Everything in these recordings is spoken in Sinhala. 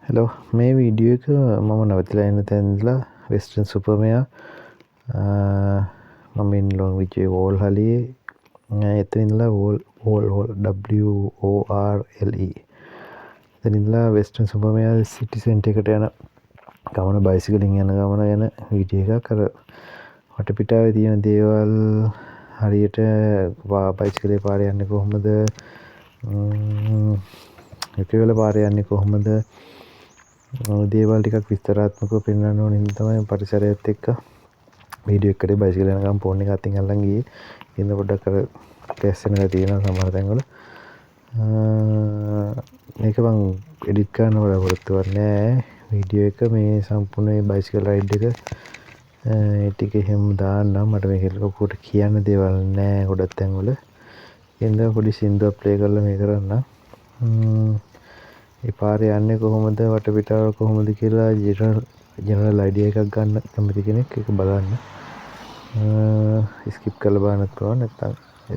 හෙලෝ මේ වීඩියෝ එක මම නවතිලා ඉන්න තැන් ඉඳලා වෙස්ටර්න් සුපර්මයා මම ඉන්න ලොන් විචේ වෝල් හලියේ එතන ඉඳලා වෝල් WORLE එතන ඉඳලා වෙස්ටර්න් සුපර්මයා සිටි සෙන්ටර් එකට යන ගමන බයිසිකලින් යන ගමන ගැන වීඩියෝ එකක් අර වටපිටාවේ තියෙන දේවල් හරියට බයිසිකලේ පාරේ යන්නේ කොහොමද එකවල පාරේ යන්නේ කොහොමද දේවල් ටිකක් විස්තරාත්මකව පෙන්වන්න ඕන හින්දා තමයි පරිසරයත් එක්ක වීඩියෝ එකකට බයිසිකල් යන ගමන් ෆෝන් එක අතින් අල්ලන් ගියේ. ඉතින් පොඩ්ඩක් අර කැස්සෙන එක තියෙනවා සමහර තැන්වල. මේක මං එඩිට් කරන්න බලාපොරොත්තු වෙන්නේ නැහැ. වීඩියෝ එක මේ සම්පූර්ණ බයිසිකල් රයිඩ් එක ඒ ටික එහෙම දාන්නම්. මට මේක ලොකුට කියන්න දේවල් නැහැ ගොඩක් තැන්වල. ඉතින් පොඩි සින්දුවක් ප්ලේ කරලා මේ කරන්න. ඒ පාරේ යන්නේ කොහොමද වටපිටාව කොහොමද කියලා ජෙනරල් අයිඩියා එකක් ගන්න කැමති කෙනෙක් ඒක බලන්න. ස්කිප් කරලා බලන්නත් පුළුවන් නැත්නම්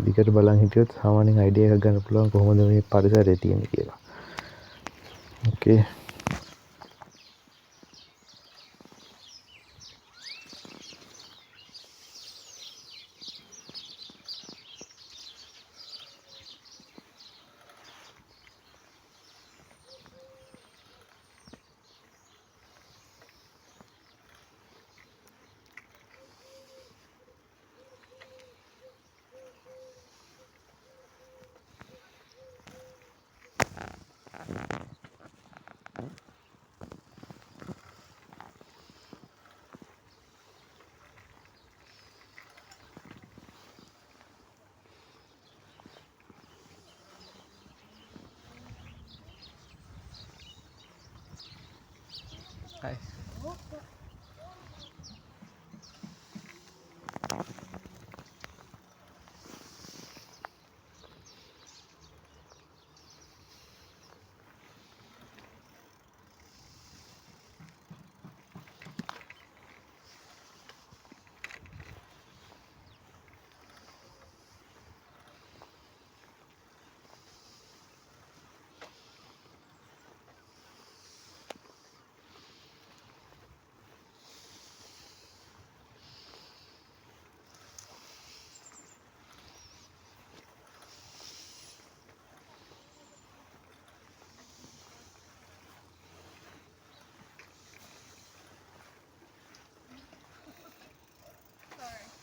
දිගට බලන් හිටියොත් සාමාන්‍යයෙන් අයිඩියා එකක් ගන්න පුළුවන් කොහොමද මේ පරිසරය තියෙන්නේ කියලා. ඕකේ. Hi.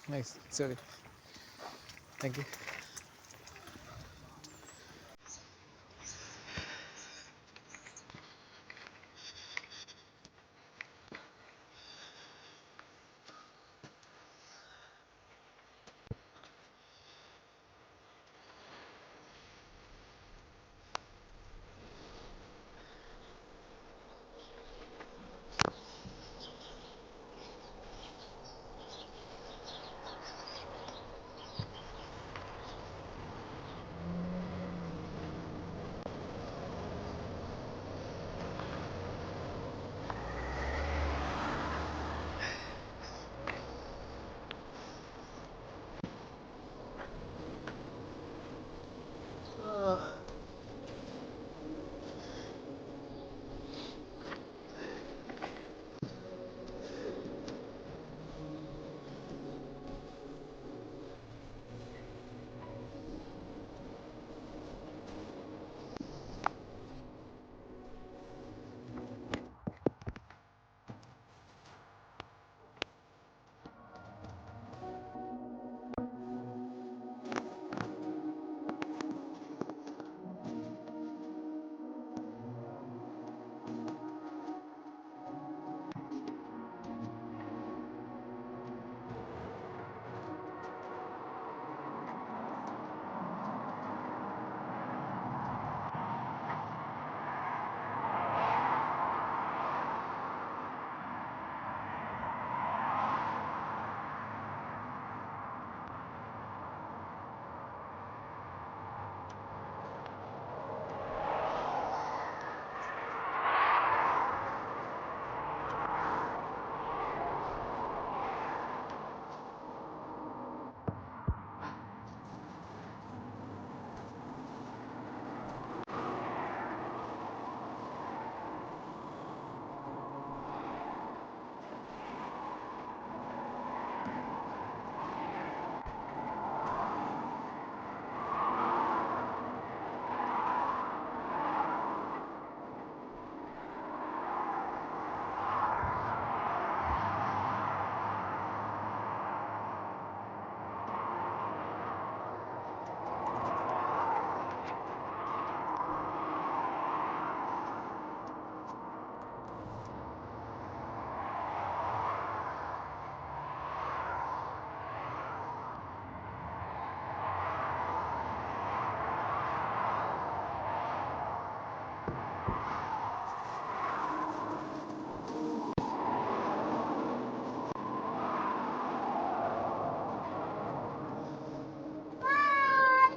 Nice. Sorry. Thank you.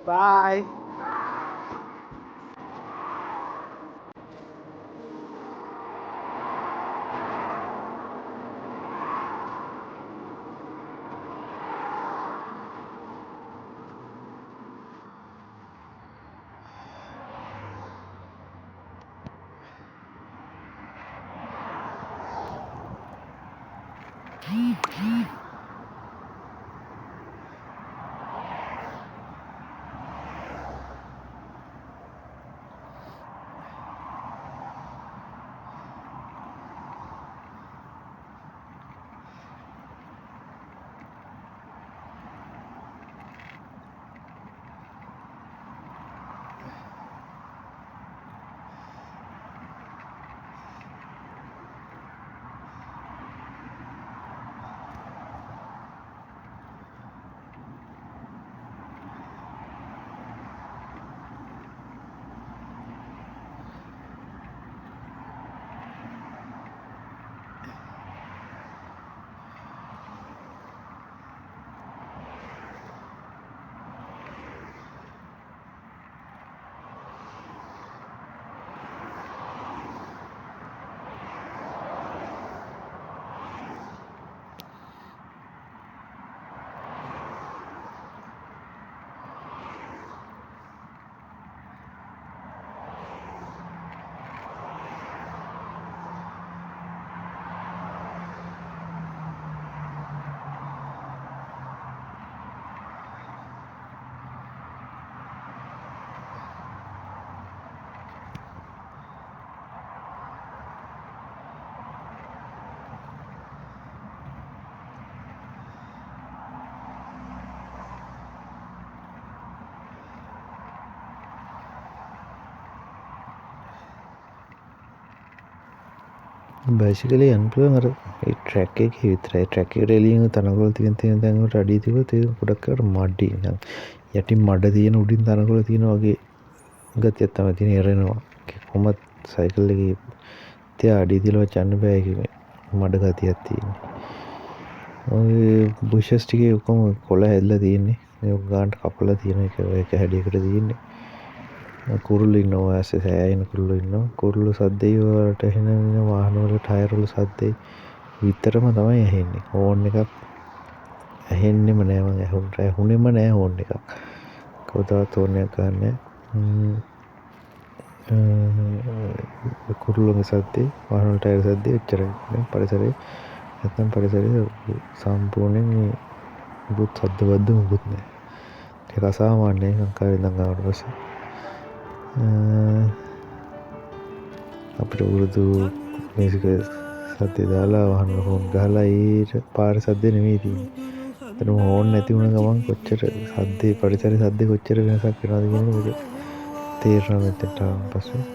Bye. බයිසිකලේ යන්න පුළුවන් අර ඒ ට්‍රැක් එකේ විතරයි. ට්‍රැක් එකට එළියෙන් තනකොළ තියෙන තැන් වලට අඩිය තිබ්බොත් ඒක ගොඩක් අර මඩි නිකන් යටින් මඩ තියෙන උඩින් තනකොළ තියෙන වගේ ගතියක් තමයි තියෙන. එරෙනවා කොහොමත් සයිකල් එකේ තියා අඩිය තියලා යන්න බෑ. ඒකේ මඩ ගතියක් තියෙන්නේ. ඔය බුෂස් ටිකේ ඔක්කොම කොළ හැදලා තියෙන්නේ. මේ ගානට කපලා තියෙන එක හැඩයකට තියෙන්නේ. කුරුල්ලු ඉන්නවා ඇස්සේ සෑයෙන කුරුල්ලු ඉන්නවා. කුරුල්ලු සද්දේ වලට එන වාහන වල ටයර් වල සද්දේ විතරම තමයි ඇහෙන්නේ. හෝන් එකක් ඇහෙන්නෙම නෑ. මම ඇහුනේම නෑ හෝන් එකක්. කවදාවත් හෝන් එකක් ගන්නෑ. කුරුල්ලුගේ සද්දේ වාහන වල ටයර් සද්දේ එච්චරයි. පරිසරේ නැත්නම් පරිසරේ සම්පූර්ණයෙන් මුකුත් සද්දවත්ද මුකුත් නෑ. ඒක අසාමාන්‍යයි ලංකාවේ ඉඳන් ආවට පස්සේ. අපිට උරුදු මේසික සද්දේ දාලා වහන හෝන් ගහලා ඊට පාර සද්දේ නෙමෙයි තියෙන්නේ. එතන හෝන් නැති වුණ ගමන් කොච්චර සද්දේ පරිසරයේ සද්දේ කොච්චර වෙනසක් වෙනවද කියන එක තේරෙනවා මෙතනට ආවන් පස්සේ.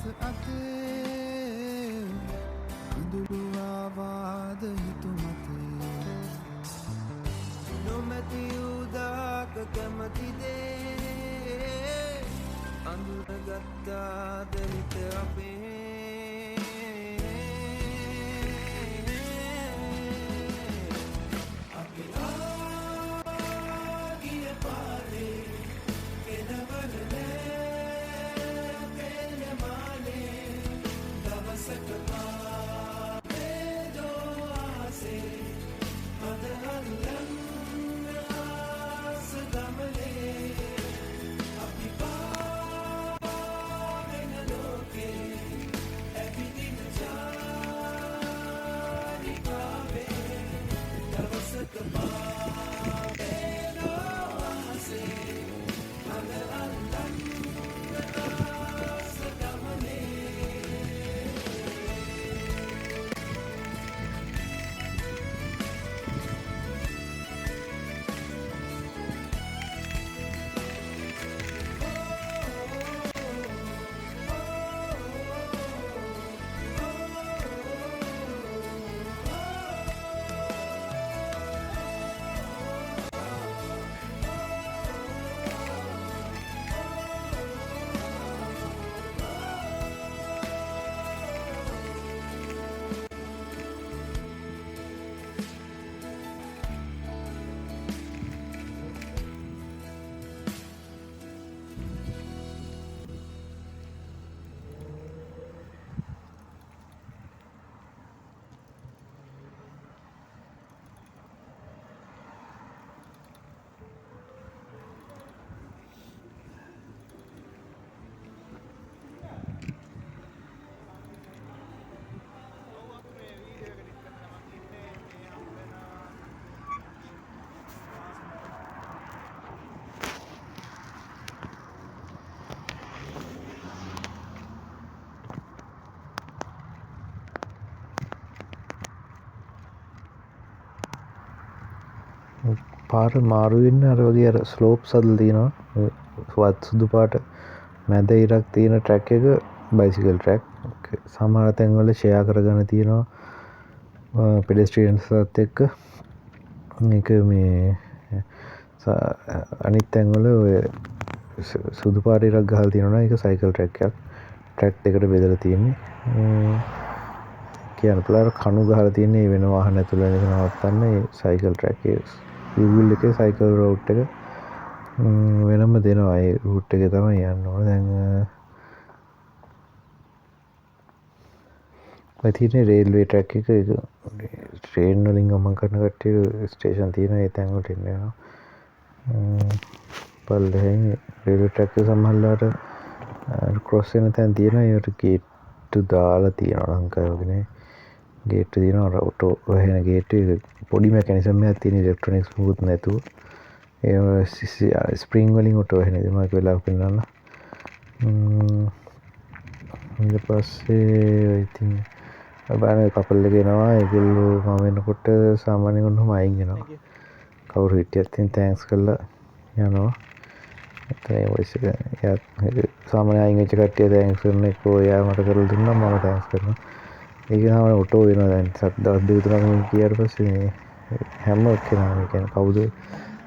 අතේ අඳුරු ආවාද හිතු මතේ නොමැති උදාක කැමතිදේ අඳුරගත්තාද හිත අපේ අපි ආගිය පාරේ කෙනවර නෑ පෙළමානේ දවසක පාවේ දෝආසේ මද අල්ලන්න ආස ගමනේ අපි පාවෙන ලෝකේ ඇවිදින චාරිකාවේ දවසක පාවේ දෝආසේ මද අල්ලන්න ආස ගමනේ පාර මාරු වෙන්න අර වගේ අර ස්ලෝප්ස් හදලා තියෙනවා. වත් සුදු පාට මැද ඉරක් තියෙන ට්‍රැක් එක බයිසිකල් ට්‍රැක්. සමහර තැන්වල ෂෙයා කරගෙන තියෙනවා පෙඩෙස්ට්‍රියන්ස්ලත් එක්ක. ඒක මේ අනිත් තැන්වල ඔය සුදු පාට ඉරක් ගහලා තියෙනවා. ඒක සයිකල් ට්‍රැක් එකක්. ට්‍රැක් දෙකට බෙදලා තියෙන්නේ. කියන්න පුළුවන් කණු ගහලා තියෙන්නේ වෙන වාහන ඇතුළේ නවත්තන්න ඒ සයිකල් ට්‍රැක් එක. යූවිල් එකේ සයිකල් රවුට් එක වෙනම දෙනවා. ඒ රූට් එකේ තමයි යන්න ඕන. දැන් ඔය තියෙන්නේ රේල්වේ ට්‍රැක් එක. ඒක ට්‍රේන් වලින් ගමන් කරන කට්ටිය ස්ටේෂන් තියෙන ඒ තැන් වලට එන්න යනවා. පල්ලෙහෙන් රේල්වේ ට්‍රැක් එක සමහරලාට ක්‍රොස් වෙන තැන් තියෙනවා. ඒකට ගේට්ටු දාලා තියෙනවා ලංකාවේ වගේ නේ. ගේට්ටු තියෙනවා ඔටෝ වහින ගේට්ටු. ඒක පොඩි මෙකැනිසම් එකක් තියෙන ඉලෙක්ට්‍රොනික්ස් මුකුත් නැතුව. ඒ ස්ප්‍රින්ග් වලින් ඔටෝ වහින දේ මම වෙලාවක පෙන්නන්න. ඊට පස්සේ ඉතින් බලන්න කපල් එක එනවා. ඒගොල්ලෝ මම එනකොට සාමාන්‍යයෙන් ඔන්නම අයින් වෙනවා. කවුරු හිටියත් ඉතින් තෑන්ක්ස් කරලා යනවා. එතන ඒ වොයිස් එක සාමාන්‍යයෙන් අයින් වෙච්ච කට්ටිය තෑන්ක්ස් කරන එක ඔයා මට කරලා දුන්නා මම තෑන්ක්ස් කරනවා. ඒක තමයි ඔටෝ වෙනවා. දැන් දවස් දෙක තුනක් ගියාට පස්සේ මේ හැම කෙනාම කියන්නේ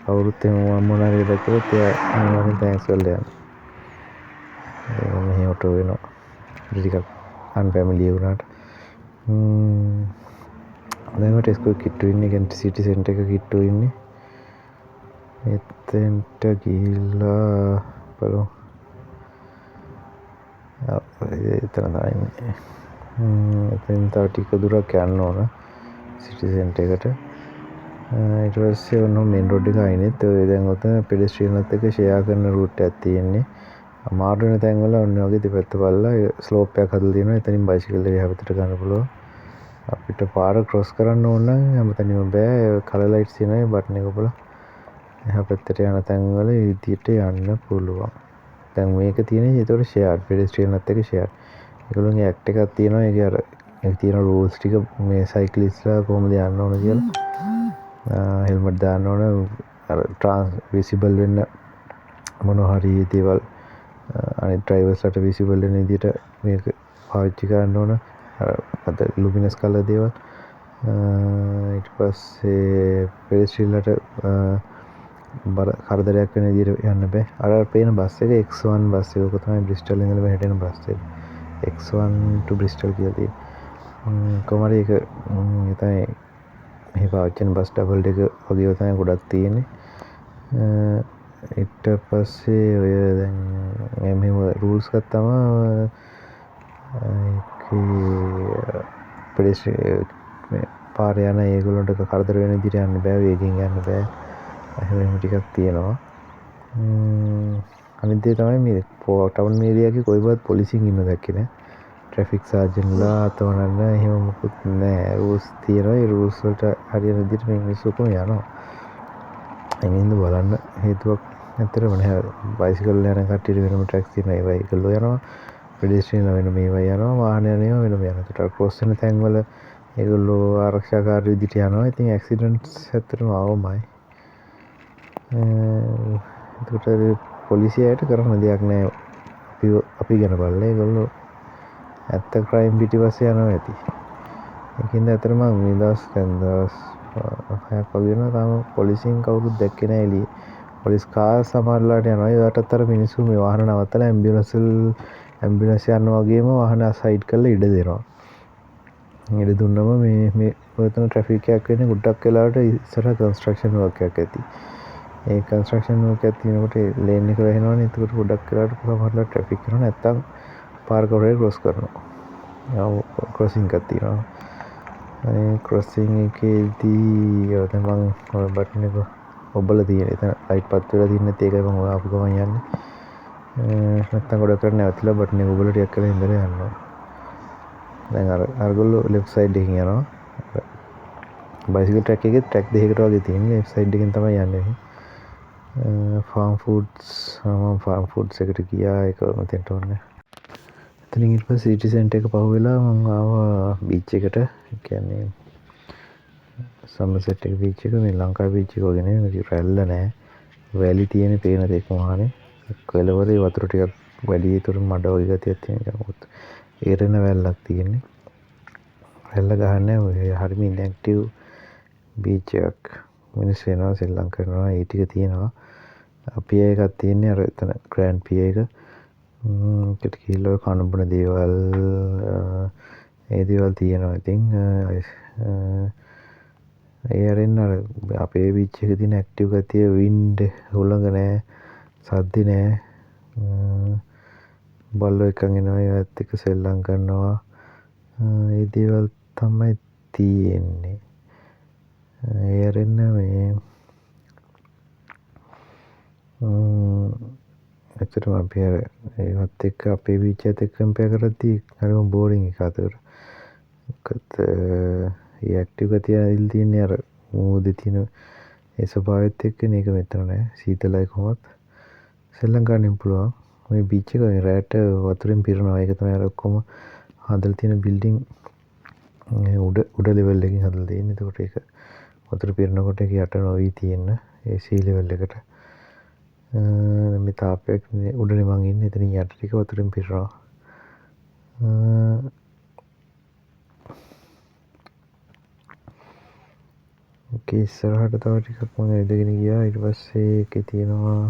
කවුරුත් එහෙම මොනවා හරි දැක්කොත් එයා මොනවද තෑන්ක්ස් කරලා යනවා. මෙහෙ ඔටෝ වෙනවා. ටිකක් අන්ෆැමිලියර් වුණාට. දැන් මට ස්කෝල් කිට්ටු ඉන්නේ. කියන්නේ සිටි සෙන්ටර් එක කිට්ටු ඉන්නේ. එතෙන්ට ගිහිල්ලා බලමු. එතන තමයි. එතෙන් තව ටික දුරක් යන්න ඕන සිටි සෙන්ටර් එකට. ඊට පස්සේ ඔන්න මේන් රෝඩ් එක ආයිනෙත් ඔය දැන් ඔතන පෙඩෙස්ට්‍රියන්ලත් එක්ක ෂෙයා කරන රූට් එකක් තියෙන්නේ. අමාරු වෙන තැන්වල ඔන්න වගේ දෙපැත්ත බලලා ස්ලෝප් එකක් හදලා තියෙනවා. එතනින් බයිසිකල් එක එහා පැත්තට ගන්න පුළුවන්. අපිට පාර ක්‍රොස් කරන්න ඕන නම් හැමතැනම බෑ. කලර් ලයිට්ස් තියෙනවා. ඒ බටන් එක ඔබලා එහා පැත්තට යන තැන්වල ඒ විදිහට යන්න පුළුවන්. දැන් මේක තියෙන්නේ ඒතකොට ෂෙයාර්ඩ් පෙඩෙස්ට්‍රියන්ලත් එක්ක ෂෙයාර්ඩ්. ඒගොල්ලෝගේ ඇක්ට් එකක් තියෙනවා. ඒකේ අර තියෙන රූල්ස් ටික මේ සයික්ලිස්ට්ලා කොහොමද යන්න ඕන කියලා. හෙල්මට් දාන්න ඕන. අර විසිබල් වෙන්න මොනවා හරි දේවල් අනිත් ඩ්‍රයිවර්ස්ලට විසිබල් වෙන විදිහට මේක පාවිච්චි කරන්න ඕන. අද ලුමිනස් කලර් දේවල්. ඊට පස්සේ පෙඩස්ට්‍රියන්ලට කරදරයක් වෙන විදිහට යන්න බෑ. අර පේන බස් එක X1 බස් එක. ඔක තමයි බ්‍රිස්ටල් ඉඳලා මෙහෙට එන බස් එක. X1 to බ්‍රිස්ටල් කියලා තියෙන්නේ. කොහමද ඒක තමයි මෙහි පාවිච්චි කරන බස් ඩබල් එක වගේ තමයි ගොඩක් තියෙන්නේ. ඊට පස්සේ ඔය දැන් මෙහෙම රූල්ස් එකක් තමයි ඒකේ පෙඩස්ට්‍රියන් පාරේ යන ඒගොල්ලන්ට කරදර වෙන විදිහට යන්න බෑ, වේගෙන් යන්න බෑ. එහෙම ටිකක් තියෙනවා. අනිත් දේ තමයි මේ ටවුන් ඒරියා එකේ කොයිවත් පොලිසියෙන් ඉන්න දැක්කේ නෑ. ට්‍රැෆික් සර්ජන්ලා අතවනන්න එහෙම මොකුත් නෑ. රූල්ස් තියෙනවා. ඒ රූල්ස් වලට හරියන විදිහට මේ මිනිස්සු ඔක්කොම යනවා. එනින්ද බලන්න හේතුවක් ඇත්තටම නැහැ. බයිසිකල් යන කට්ටියට වෙනම ට්‍රැක්ස් තියෙනවා. ඒවා ඒගොල්ලෝ යනවා. පෙඩස්ට්‍රියන්ලා වෙනම ඒවා යනවා. වාහන යන ඒවා වෙනම යනවා. ඒකට ක්‍රොස් වෙන තැන්වල ඒගොල්ලෝ ආරක්ෂාකාරී විදිහට යනවා. ඉතින් ඇක්සිඩන්ට්ස් ඇත්තටම ආවමයි. එතකොට පොලිසියට කරන්න දෙයක් නෑ. අපි ගැන බලලා ඒගොල්ලෝ ඇත්ත ක්‍රයිම් පිටිපස්සේ යනවා ඇති. ඒකින්ද ඇත්තටම මේ දවස් හයක් වගේ වෙනවා තාම පොලිසියෙන් කවුරුත් දැක්කේ නෑ එළියේ. පොලිස් කාර් සමහරලාට යනවා. ඒකටත් අර මිනිස්සු මේ වාහන නවත්තලා ඇම්බියුලන්ස් යනවා වගේම වාහන සයිඩ් කරලා ඉඩ දෙනවා. ඉඩ දුන්නම මේ ඔතන ට්‍රැෆික් එකක් වෙන්නේ ගොඩක් වෙලාවට ඉස්සරහ කන්ස්ට්‍රක්ෂන් වර්ක් එකක් ඇති. ඒ කන්ස්ට්‍රක්ෂන් වර්ක් එකක් තියෙනකොට ලේන් එක වැහෙනවනේ. ඒකට ගොඩක් වෙලාවට සමහරලාට ට්‍රැෆික් කරනවා. නැත්තම් පාර කරේ ක්‍රොස් කරනවා. ක්‍රොසින් එකක් තියෙනවා. ඒ ක්‍රොසින් එකේදී ඔය මම ඔය බටන් එක ඔබලා තියෙන. එතන ලයිට් පත් වෙලා තියෙන ඒකයි මම ඔය ආපු ගමන් යන්නේ. නැත්තම් ගොඩක් කරන්නේ නැවතිලා බටන් එක ඔබලා ටිකක් කරලා ඉඳලා යනවා. දැන් අරගොල්ලෝ ලෙෆ්ට් සයිඩ් එකකින් යනවා. බයිසිකල් ට්‍රැක් එකේ ට්‍රැක් දෙකකට වගේ තියෙන්නේ. ලෙෆ්ට් සයිඩ් එකෙන් තමයි යන්නේ. ෆාම් ෆුඩ්ස් එකට ගියා. ඒක මෙතෙන්ට ඕනේ. එතනින් ඊට පස්සේ සිටි සෙන්ටර් එක පහුවෙලා මම ආවා බීච් එකට. ඒ කියන්නේ සම්සෙට් එක බීච් එක. මේ ලංකාවේ බීච් එක වගේ නෙවෙයි. රැල්ල නැහැ. වැලි තියෙන පේන දෙයක් මහානේ. කෙළවරේ වතුර ටිකක් වැඩි. ඒතර මඩ වගේ ගතියක් තියෙන කෙනෙකුත්. ඒරෙන වැල්ලක් තියෙන්නේ. වැල්ල ගහන්නේ ඔය හරිම ඉන්ඇක්ටිව් බීච් එකක්. මිනිස්සු එනවා සෙල්ලම් කරනවා. ඒ ටික තියෙනවා. පිය එකක් තියෙන්නේ අර එතන ග්‍රෑන්ඩ් පිය එක. ඒකට ගිහිල්ලා කන බොන දේවල් ඒ දේවල් තියෙනවා. ඉතින් ඒ අරින්න අර අපේ බීච් එකේ තියෙන ඇක්ටිව් ගතිය වින්ඩ් හුලඟ නැහැ. සද්ද නැහැ. බල්ලෝ එකන් එනවා. ඒවත් එක්ක සෙල්ලම් කරනවා. ඒ දේවල් තමයි තියෙන්නේ. ඒ අරින්න මේ ඇත්තටම අපි අර ඒවත් එක්ක අපේ බීච් එකත් එක්ක කම්පෙයාර් කරද්දී හරිම බෝරින් එකක් අතට. මොකද ඒ ඇක්ටිව් ගතිය ඉල් තියෙන්නේ අර මූදේ තියෙන ඒ ස්වභාවයත් එක්ක මේක මෙතන නෑ. සීතලයි කොහොමත් සෙල්ලම් කරන්න පුළුවන්. මේ බීච් එක රැට වතුරෙන් පිරෙනවා. ඒක තමයි අර ඔක්කොම හදලා තියෙන බිල්ඩින් උඩ ලෙවල් එකකින් හදලා තියෙන්නේ. ඒකට ඒක වතුර පිරෙනකොට ඒක යට නොවි තියෙන ඒ සී ලෙවල් එකට. මේ තාපයක් උඩනේ මං ඉන්නේ. එතනින් යට ටික වතුරෙන් පිරෙනවා. ඕකේ ඉස්සරහට තව ටිකක් මම ඉඳගෙන ගියා. ඊට පස්සේ ඒකේ තියෙනවා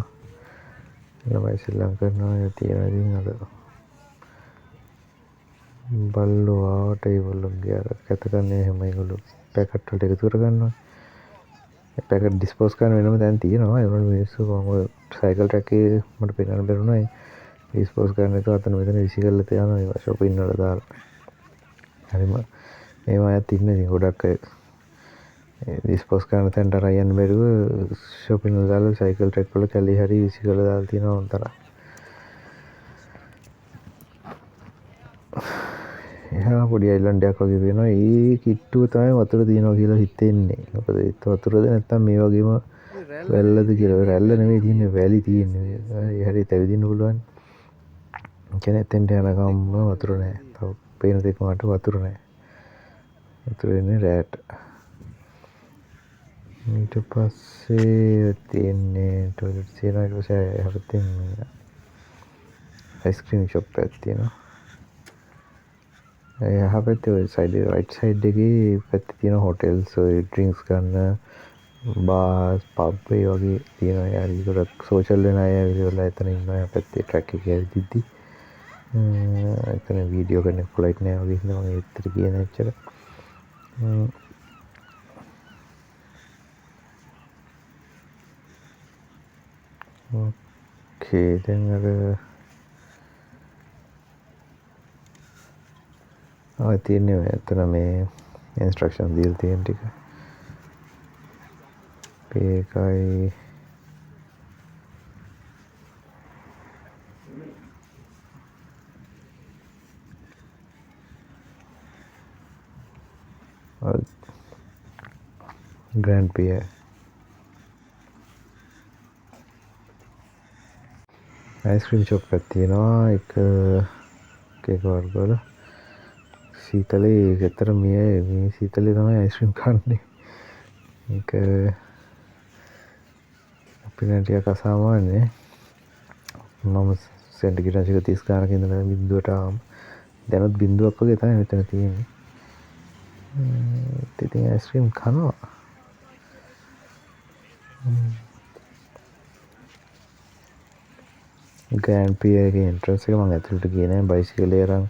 ළමයි සෙල්ලම් කරනවා. ඒ තියෙනවා ඉතින් අර බල්ලෝ ආවට ඒගොල්ලෝගේ අර කැත කරන්නේ එහෙම ඒගොල්ලෝ පැකට් වලට එකතු කරගන්නවා. ඒ පැකට් ඩිස්පෝස් කරන වෙනම තැන් තියෙනවා. ඒ වගේ මිනිස්සු කොහොමද සයිකල් ට්‍රැක් එකේ මට පේන්න බැරුණා. ඩිස්පෝස් කරන එක අතන මෙතන විසි කරලා තියනවා. ඒවා ෂොපින් වල දාලා. හරිම මේවා අයත් ඉන්නේ ඉතින් ගොඩක් අය. ඩිස්පෝස් කරන තැනට අරන් බැරුව ෂොපින් වල දාලා සයිකල් ට්‍රැක් වල කැලේ හරි විසි කරලා දාලා තියෙනවා උන්තර. එහා පොඩි අයිලන්ඩ් එකක් වගේ වෙනවා. ඒ කිට්ටුව තමයි වතුර තියෙනවා කියලා හිතෙන්නේ. මොකද ඒ වතුරද නැත්තම් මේ වගේම වැල්ලද කියලා. රැල්ල නෙමෙයි තියෙන්නේ, වැලි තියෙන්නේ. ඒ හැරි තැවිදින්න පුළුවන්. කියන්නේ එතෙන්ට යනකම් වතුර නැහැ. තව පේන දෙයක් මට වතුර නැහැ. වතුර එන්නේ රැට. ඊට පස්සේ තියෙන්නේ ටොයිලට් තියෙනවා. ඊට පස්සේ හැපෙන්නේ අයිස්ක්‍රීම් ෂොප් එකක් තියෙනවා. එහා පැත්තේ ඔය සයිඩ් රයිට් සයිඩ් එකේ පැත්තේ තියෙන හොටෙල්ස් ඔය ඩ්‍රින්ක්ස් ගන්න බාර්ස් පබ් ඒ වගේ තියෙනවා. යාරි ගොඩක් සෝෂල් වෙන අය ඇවිල්ලා එතන ඉන්නවා. එහා පැත්තේ ට්‍රැක් එකේ ඇවිදිද්දි එතන වීඩියෝ කරන්න පොලයිට් නෑ වගේ හින්දා මම ඒත්තර ගියේ නෑ එච්චර. ඕකේ දැන් අර තියෙන්නේ එතන මේ ඉන්ස්ට්‍රක්ෂන් දීලා තියෙන ටික. ඒකයි ග්‍රෑන්ඩ් පියර් අයිස්ක්‍රීම් ෂොප් එකක් තියෙනවා. එක වර්ගවල සීතලේ ගෙතර මේ සීතලේ තමයි අයිස්ක්‍රීම් කන්නේ. ඒක අපිට ටිකක් අසාමාන්‍යයි. මම සෙන්ටිග්‍රේඩ් 30 ගානක ඉඳලා බිඳුවට ආවම දැනුත් බිඳුවක් වගේ තමයි මෙතන තියෙන්නේ. ඉතින් අයිස්ක්‍රීම් කනවා. ග්‍රෑන්ඩ් පියර් එකේ එන්ට්‍රන්ස් එක මම ඇතුළට ගියේ නෑ. බයිසිකලේ අරන්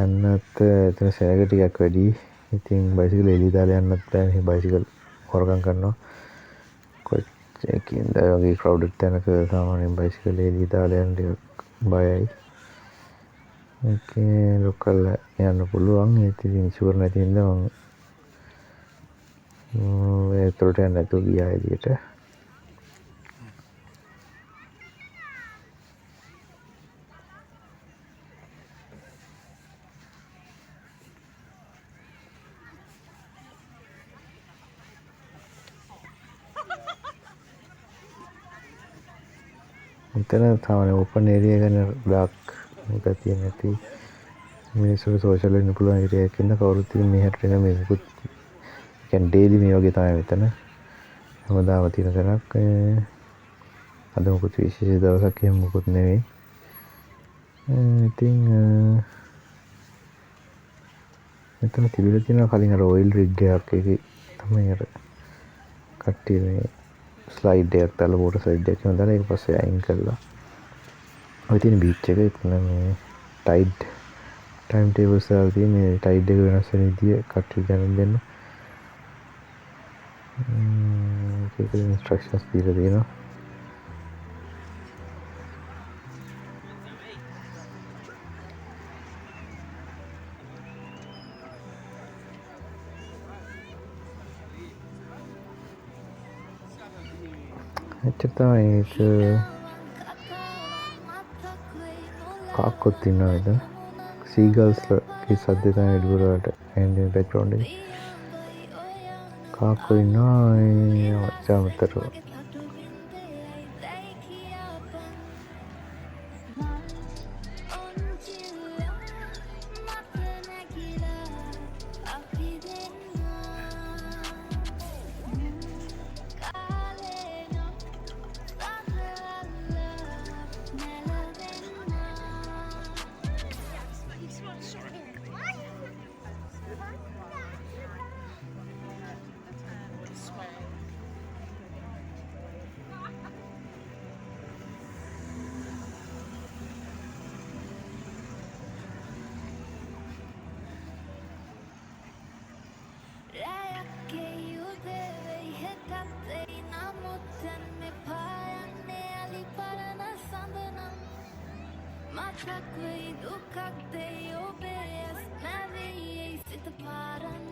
යන්නත් එතන සෙනග ටිකක් වැඩි. ඉතින් බයිසිකල් එළිය දාලා යන්නත් බෑ. බයිසිකල් හොරගම් කරනවා. කොච්චරකින්ද වගේ ක්‍රවුඩඩ් තැනක සාමාන්‍යයෙන් බයිසිකල් එළිය දාලා යන්න ටිකක් බයයි. ඒකේ ලොකල් යන්න පුළුවන්. ඒත් ඉතින් ඉන්ෂුර් නැති හින්දා මම ඒතරට යන්න නැතුව ගියා එළියට. මෙතන තමයි ඕපන් ඒරියා ගැන ගොඩක් ගතිය නැති මිනිස්සුන්ට සෝෂල් වෙන්න පුළුවන් ඒරියා එකක් ඉන්න කවුරුත් ඉතින් මෙහෙට එන මේ මුකුත් කියන්නේ ඩේලි මේ වගේ තමයි මෙතන හැමදාම තියෙන තැනක්. අද මොකුත් විශේෂ දවසක් එහෙම මොකුත් නෙවෙයි. ඉතින් මෙතන තිබිලා තියෙනවා කලින් අර ඔයිල් රිග් එකක් එකේ තමයි අර කට්ටිය මේ ස්ලයිඩ් එකක් දාලා වෝටර් ස්ලයිඩ් එකක් දාලා ඒක පස්සේ අයින් කළා. ඔය තියෙන බීච් එක එතන මේ ටයිඩ් ටයිම් ටේබල්ස් දාලා තියෙන මේ ටයිඩ් එක වෙනස් වෙන විදිය කට්ටිය දැනුම් දෙන්න. ඒක ඉන්ස්ට්‍රක්ෂන්ස් දීලා තියෙනවා. එච්චර තමයි ඒක. කාක්කොත් ඉන්නවා එතන. සීගල්ස්ලගේ සද්දේ තමයි වැඩිපුරට ඇහෙන්නේ බෑග්ග්‍රවුන්ඩ් එකේ. කාක්කෝ ඉන්නවා ඒ අමතරව. Matlaklıydı ukaktı o beyaz Nevi sitte paran